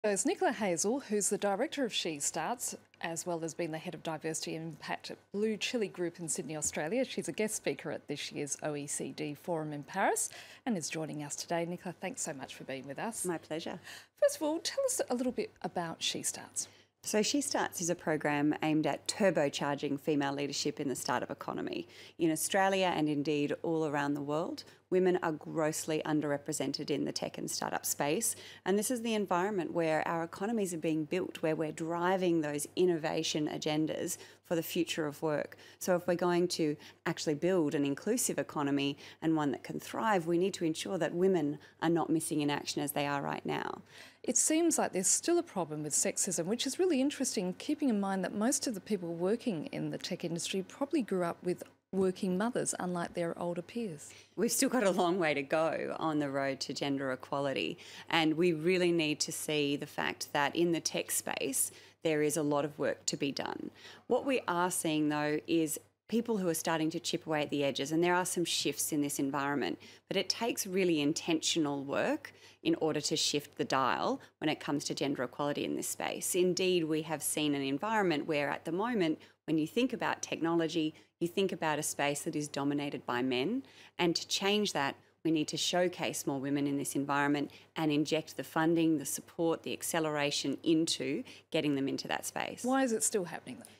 There's Nicola Hazell, who's the director of SheStarts, as well as being the head of diversity and impact at Blue Chili Group in Sydney, Australia. She's a guest speaker at this year's OECD Forum in Paris and is joining us today. Nicola, thanks so much for being with us. My pleasure. First of all, tell us a little bit about SheStarts. So SheStarts is a program aimed at turbocharging female leadership in the startup economy. In Australia and indeed all around the world, women are grossly underrepresented in the tech and startup space. And this is the environment where our economies are being built, where we're driving those innovation agendas for the future of work. So if we're going to actually build an inclusive economy and one that can thrive, we need to ensure that women are not missing in action as they are right now. It seems like there's still a problem with sexism, which is really interesting, keeping in mind that most of the people working in the tech industry probably grew up with working mothers, unlike their older peers. We've still got a long way to go on the road to gender equality, and we really need to see the fact that in the tech space, there is a lot of work to be done. What we are seeing, though, is people who are starting to chip away at the edges, and there are some shifts in this environment, but it takes really intentional work in order to shift the dial when it comes to gender equality in this space. Indeed, we have seen an environment where at the moment, when you think about technology, you think about a space that is dominated by men, and to change that, we need to showcase more women in this environment and inject the funding, the support, the acceleration into getting them into that space. Why is it still happening though?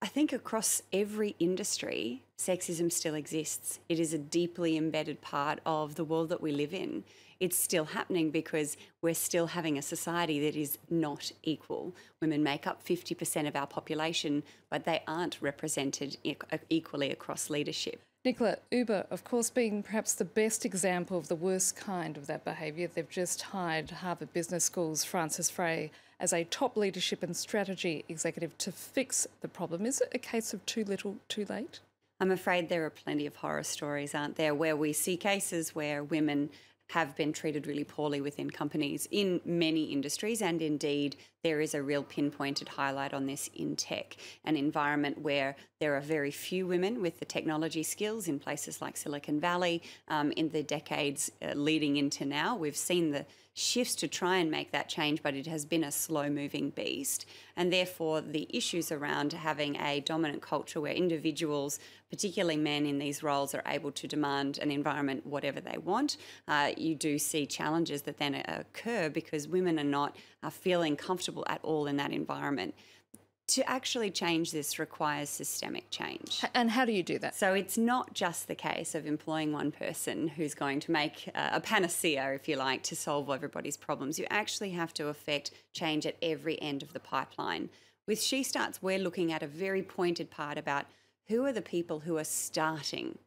I think across every industry, sexism still exists. It is a deeply embedded part of the world that we live in. It's still happening because we're still having a society that is not equal. Women make up 50% of our population, but they aren't represented equally across leadership. Nicola, Uber, of course, being perhaps the best example of the worst kind of that behaviour. They've just hired Harvard Business School's Frances Frey as a top leadership and strategy executive to fix the problem. Is it a case of too little, too late? I'm afraid there are plenty of horror stories, aren't there, where we see cases where women have been treated really poorly within companies in many industries, and indeed there is a real pinpointed highlight on this in tech, an environment where there are very few women with the technology skills in places like Silicon Valley. In the decades leading into now, we've seen the shifts to try and make that change, but it has been a slow-moving beast. And therefore, the issues around having a dominant culture where individuals, particularly men in these roles, are able to demand an environment whatever they want, you do see challenges that then occur because women are not feeling comfortable at all in that environment. To actually change this requires systemic change. And how do you do that? So it's not just the case of employing one person who's going to make a panacea, if you like, to solve everybody's problems. You actually have to affect change at every end of the pipeline. With SheStarts, we're looking at a very pointed part about who are the people who are starting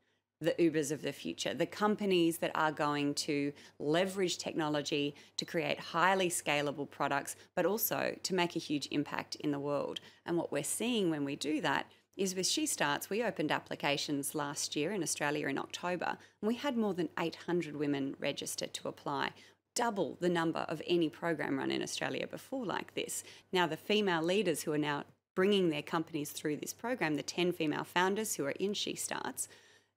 the Ubers of the future, the companies that are going to leverage technology to create highly scalable products, but also to make a huge impact in the world. And what we're seeing when we do that is with SheStarts, we opened applications last year in Australia in October, and we had more than 800 women registered to apply. Double the number of any program run in Australia before like this. Now, the female leaders who are now bringing their companies through this program, the 10 female founders who are in SheStarts,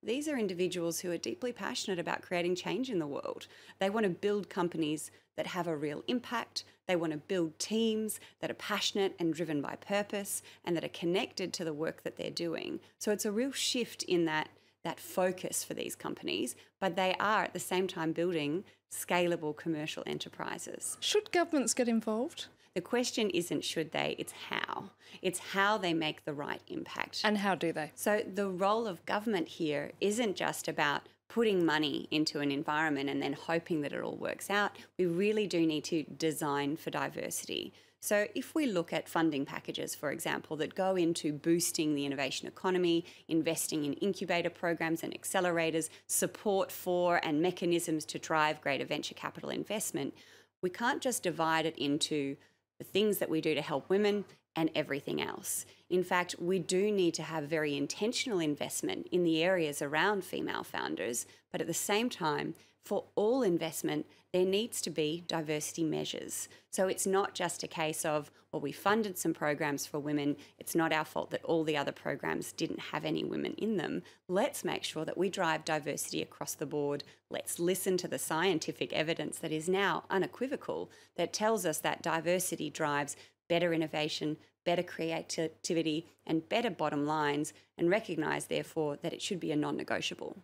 these are individuals who are deeply passionate about creating change in the world. They want to build companies that have a real impact. They want to build teams that are passionate and driven by purpose and that are connected to the work that they're doing. So it's a real shift in that focus for these companies, but they are at the same time building scalable commercial enterprises. Should governments get involved? The question isn't should they, it's how. It's how they make the right impact. And how do they? So the role of government here isn't just about putting money into an environment and then hoping that it all works out. We really do need to design for diversity. So if we look at funding packages, for example, that go into boosting the innovation economy, investing in incubator programs and accelerators, support for and mechanisms to drive greater venture capital investment, we can't just divide it into the things that we do to help women and everything else. In fact, we do need to have very intentional investment in the areas around female founders, but at the same time, for all investment, there needs to be diversity measures. So it's not just a case of, well, we funded some programs for women. It's not our fault that all the other programs didn't have any women in them. Let's make sure that we drive diversity across the board. Let's listen to the scientific evidence that is now unequivocal, that tells us that diversity drives better innovation, better creativity, and better bottom lines, and recognise, therefore, that it should be a non-negotiable.